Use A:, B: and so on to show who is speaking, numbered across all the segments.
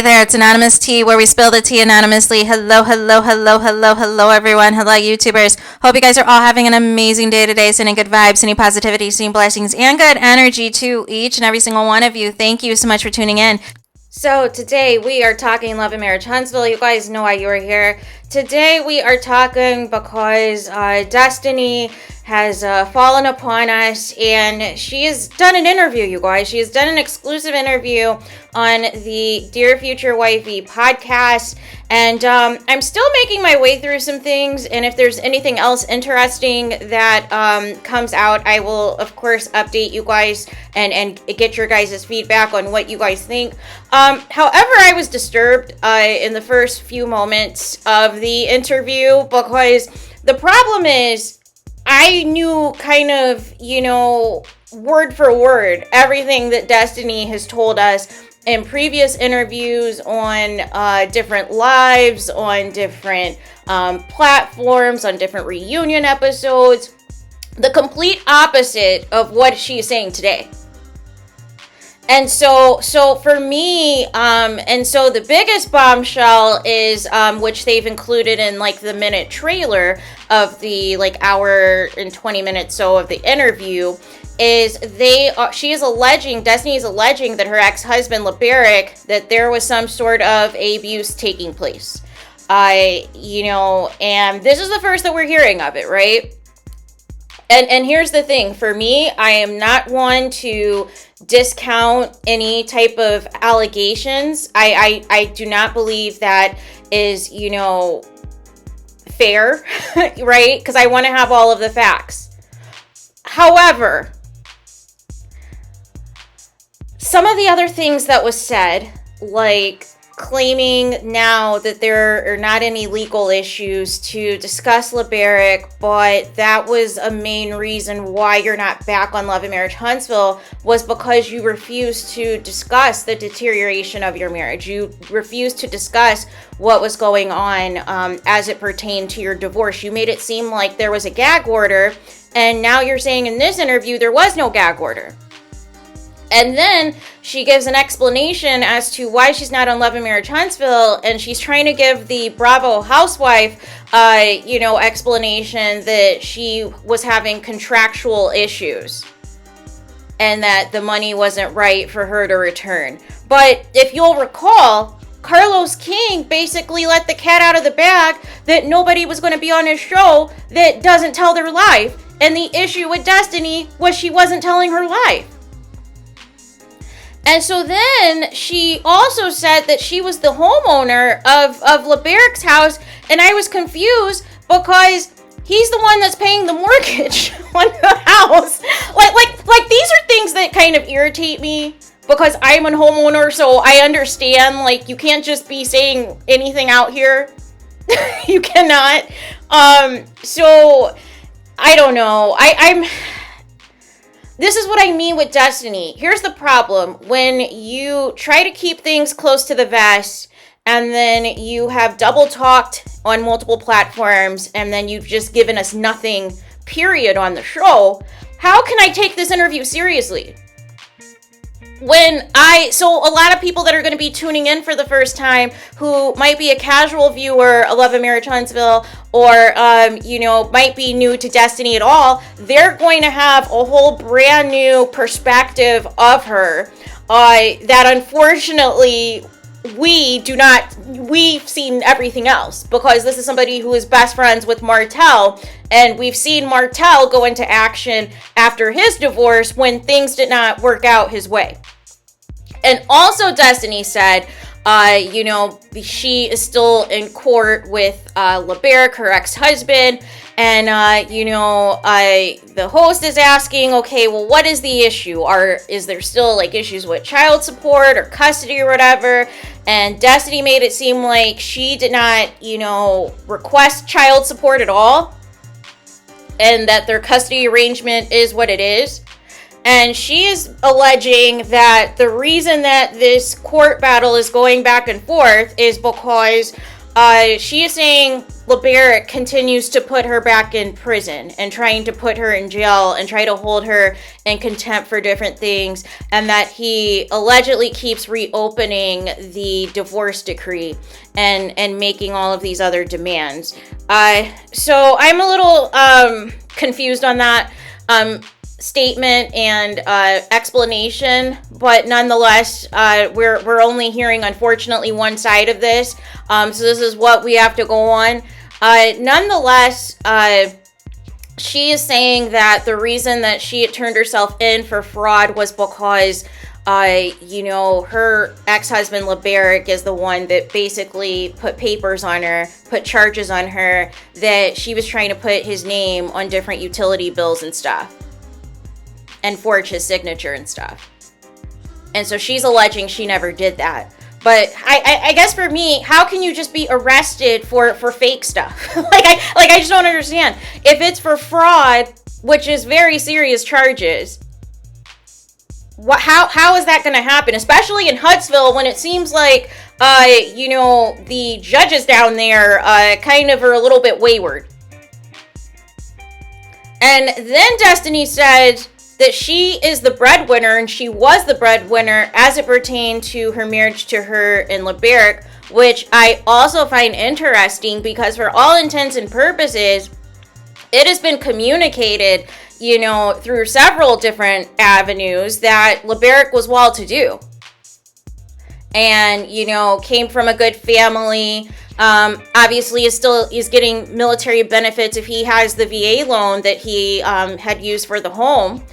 A: there, it's Anonymous Tea, where we spill the tea anonymously. Hello, hello, hello, hello, hello, everyone. Hello, YouTubers. Hope you guys are all having an amazing day today, sending good vibes, sending positivity, sending blessings, and good energy to each and every single one of you. Thank you so much for tuning in. So today we are talking Love and Marriage Huntsville. You guys know why you are here. Today we are talking because Destiny has fallen upon us, and she has done an interview, you guys. She has done an exclusive interview on the Dear Future Wifey podcast, and I'm still making my way through some things, and if there's anything else interesting that comes out, I will, of course, update you guys and get your guys' feedback on what you guys think. However, I was disturbed in the first few moments of the interview because the problem is I knew kind of, word for word, everything that Destiny has told us in previous interviews on different lives, on different platforms, on different reunion episodes. The complete opposite of what she's saying today. And so for me, and so the biggest bombshell is, which they've included in like the minute trailer of the like hour and 20 minutes so of the interview, is Destiny is alleging that her ex-husband Laberrick, that there was some sort of abuse taking place. And this is the first that we're hearing of it, right? And here's the thing, for me, I am not one to discount any type of allegations. I do not believe that is, fair, right? Because I want to have all of the facts. However, some of the other things that was said, like claiming now that there are not any legal issues to discuss Laberrick, but that was a main reason why you're not back on Love and Marriage Huntsville, was because you refused to discuss the deterioration of your marriage. You refused to discuss what was going on as it pertained to your divorce. You made it seem like there was a gag order, and now you're saying in this interview there was no gag order. And then she gives an explanation as to why she's not on Love and Marriage Huntsville, and she's trying to give the Bravo housewife, explanation that she was having contractual issues and that the money wasn't right for her to return. But if you'll recall, Carlos King basically let the cat out of the bag that nobody was going to be on his show that doesn't tell their life. And the issue with Destiny was she wasn't telling her life. And so then she also said that she was the homeowner of Laberrick's house, and I was confused because he's the one that's paying the mortgage on the house. Like these are things that kind of irritate me because I'm a homeowner, so I understand, like, you can't just be saying anything out here. You cannot. So I don't know. This is what I mean with Destiny. Here's the problem. When you try to keep things close to the vest, and then you have double talked on multiple platforms, and then you've just given us nothing, period, on the show, how can I take this interview seriously? So a lot of people that are going to be tuning in for the first time, who might be a casual viewer of Love and Marriage Huntsville, or, might be new to Destiny at all, they're going to have a whole brand new perspective of her, that unfortunately we've seen everything else, because this is somebody who is best friends with Martell, and we've seen Martell go into action after his divorce when things did not work out his way. And also Destiny said, she is still in court with Laberrick, her ex-husband, and, the host is asking, okay, well, what is the issue? Is there still, like, issues with child support or custody or whatever? And Destiny made it seem like she did not, request child support at all, and that their custody arrangement is what it is. And she is alleging that the reason that this court battle is going back and forth is because she is saying Laberrick continues to put her back in prison and trying to put her in jail and try to hold her in contempt for different things, and that he allegedly keeps reopening the divorce decree and making all of these other demands. So I'm a little confused on that statement and explanation, but nonetheless, we're only hearing, unfortunately, one side of this. So this is what we have to go on. Nonetheless, she is saying that the reason that she had turned herself in for fraud was because her ex-husband Laberrick is the one that basically put papers on her, put charges on her, that she was trying to put his name on different utility bills and stuff, and forge his signature and stuff. And so she's alleging she never did that. But I guess for me, how can you just be arrested for fake stuff? I just don't understand. If it's for fraud, which is very serious charges, how is that going to happen? Especially in Huntsville, when it seems like the judges down there kind of are a little bit wayward. And then Destiny said that she is the breadwinner, and she was the breadwinner as it pertained to her marriage to her and Laberrick, which I also find interesting because for all intents and purposes, it has been communicated, through several different avenues that Laberrick was well-to-do and, came from a good family. Obviously is getting military benefits if he has the VA loan that he had used for the home.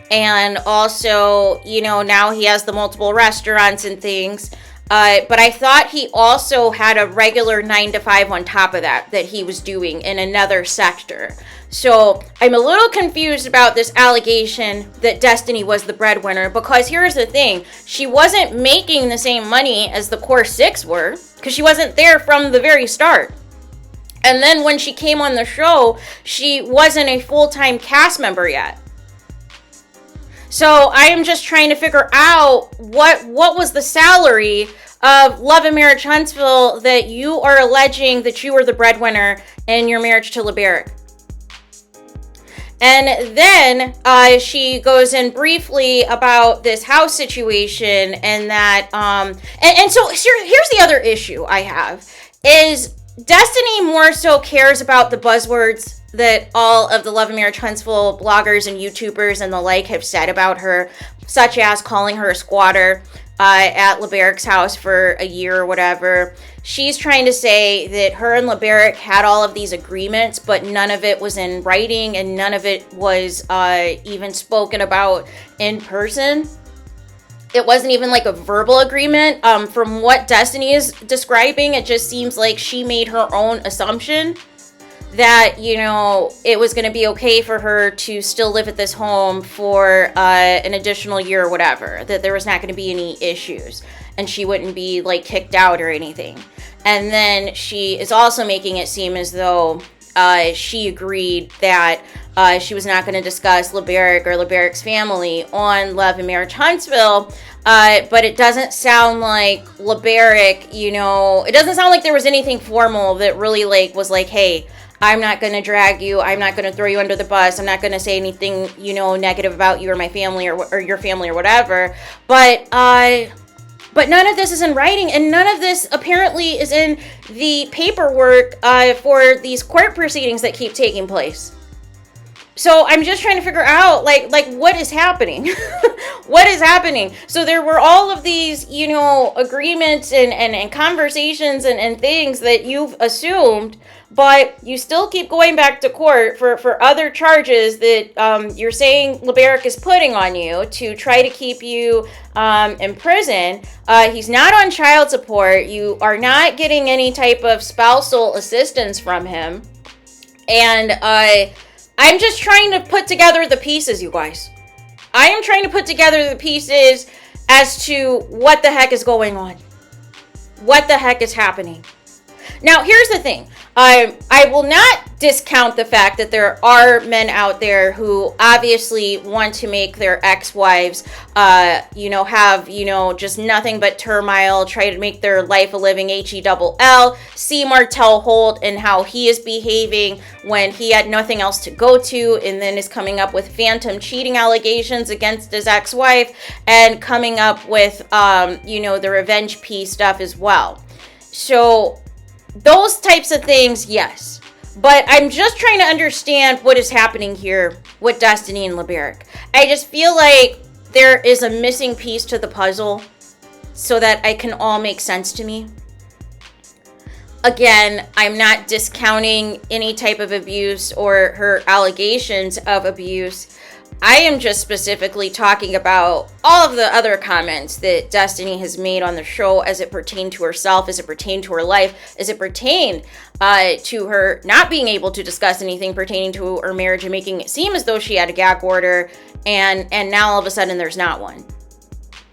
A: And also, now he has the multiple restaurants and things. But I thought he also had a regular 9-to-5 on top of that he was doing in another sector. So I'm a little confused about this allegation that Destiny was the breadwinner, because here's the thing. She wasn't making the same money as the Core 6 were, because she wasn't there from the very start. And then when she came on the show, she wasn't a full-time cast member yet. So I am just trying to figure out what was the salary of Love and Marriage Huntsville that you are alleging that you were the breadwinner in your marriage to Laberrick. And then she goes in briefly about this house situation and that, and so here's the other issue I have, is Destiny more so cares about the buzzwords that all of the Love and Marriage Huntsville bloggers and YouTubers and the like have said about her, such as calling her a squatter at Laberrick's house for a year or whatever. She's trying to say that her and Laberrick had all of these agreements, but none of it was in writing and none of it was even spoken about in person. It wasn't even like a verbal agreement. From what Destiny is describing, it just seems like she made her own assumption that, it was going to be okay for her to still live at this home for an additional year or whatever, that there was not going to be any issues and she wouldn't be like kicked out or anything. And then she is also making it seem as though she agreed that she was not going to discuss Laberrick or Laberrick's family on Love and Marriage Huntsville. But it doesn't sound like Laberrick, it doesn't sound like there was anything formal that really was like, hey, I'm not going to drag you. I'm not going to throw you under the bus. I'm not going to say anything, negative about you or my family or your family or whatever. But none of this is in writing, and none of this apparently is in the paperwork for these court proceedings that keep taking place. So I'm just trying to figure out, what is happening? What is happening? So there were all of these, agreements and conversations and things that you've assumed, but you still keep going back to court for other charges that you're saying Laberrick is putting on you to try to keep you in prison. He's not on child support. You are not getting any type of spousal assistance from him. And I'm just trying to put together the pieces, you guys. I am trying to put together the pieces as to what the heck is going on. What the heck is happening? Now, here's the thing. I will not discount the fact that there are men out there who obviously want to make their ex-wives, have, just nothing but turmoil, try to make their life a living HELL. See Martell Holt and how he is behaving when he had nothing else to go to, and then is coming up with phantom cheating allegations against his ex-wife, and coming up with, the revenge piece stuff as well. So those types of things, yes. But I'm just trying to understand what is happening here with Destiny and Laberrick. I just feel like there is a missing piece to the puzzle so that it can all make sense to me. Again, I'm not discounting any type of abuse or her allegations of abuse. I am just specifically talking about all of the other comments that Destiny has made on the show as it pertained to herself, as it pertained to her life, as it pertained to her not being able to discuss anything pertaining to her marriage and making it seem as though she had a gag order, and now all of a sudden there's not one.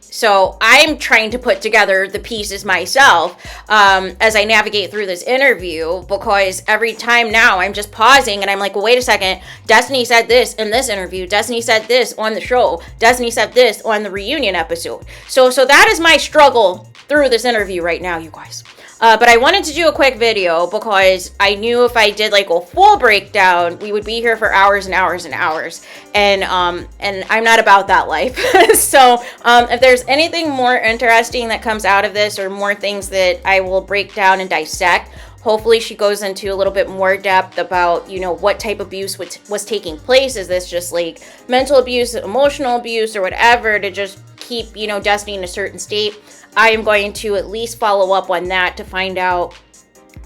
A: So I'm trying to put together the pieces myself as I navigate through this interview, because every time now I'm just pausing and I'm like, well, wait a second. Destiny said this in this interview. Destiny said this on the show. Destiny said this on the reunion episode. So that is my struggle through this interview right now, you guys. But I wanted to do a quick video because I knew if I did like a full breakdown, we would be here for hours and hours and hours. And I'm not about that life. So if there's anything more interesting that comes out of this, or more things that I will break down and dissect, hopefully she goes into a little bit more depth about, what type of abuse was taking place. Is this just like mental abuse, emotional abuse, or whatever, to just keep, Destiny in a certain state? I am going to at least follow up on that to find out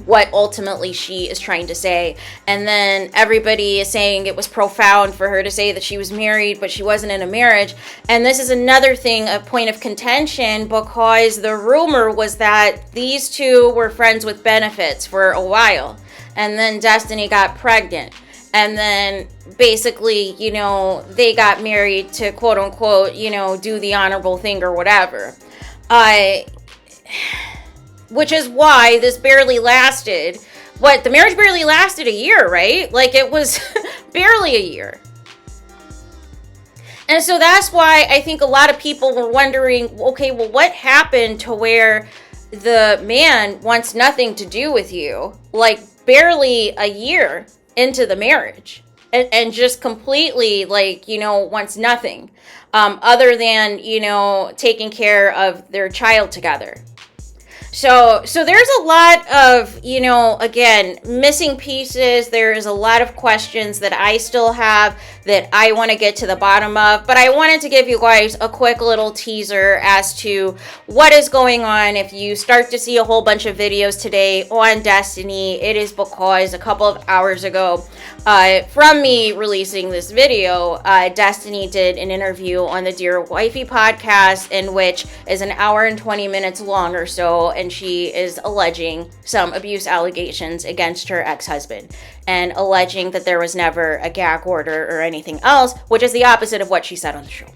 A: what ultimately she is trying to say. And then everybody is saying it was profound for her to say that she was married, but she wasn't in a marriage. And this is another thing, a point of contention, because the rumor was that these two were friends with benefits for a while. And then Destiny got pregnant. And then basically, they got married to quote unquote, do the honorable thing or whatever. Which is why this barely lasted. The marriage barely lasted a year, right? Like, it was barely a year. And so that's why I think a lot of people were wondering, okay, well, what happened to where the man wants nothing to do with you, like barely a year into the marriage, and just completely, wants nothing other than, taking care of their child together. So there's a lot of, again, missing pieces. There is a lot of questions that I still have that I want to get to the bottom of. But I wanted to give you guys a quick little teaser as to what is going on. If you start to see a whole bunch of videos today on Destiny, it is because a couple of hours ago, from me releasing this video, Destiny did an interview on the Dear Wifey podcast, in which is an hour and 20 minutes long or so, and she is alleging some abuse allegations against her ex-husband, and alleging that there was never a gag order or anything else, which is the opposite of what she said on the show.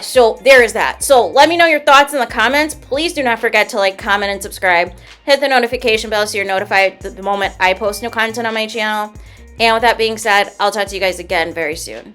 A: So there is that. So let me know your thoughts in the comments. Please do not forget to like, comment, and subscribe. Hit the notification bell so you're notified the moment I post new content on my channel. And with that being said, I'll talk to you guys again very soon.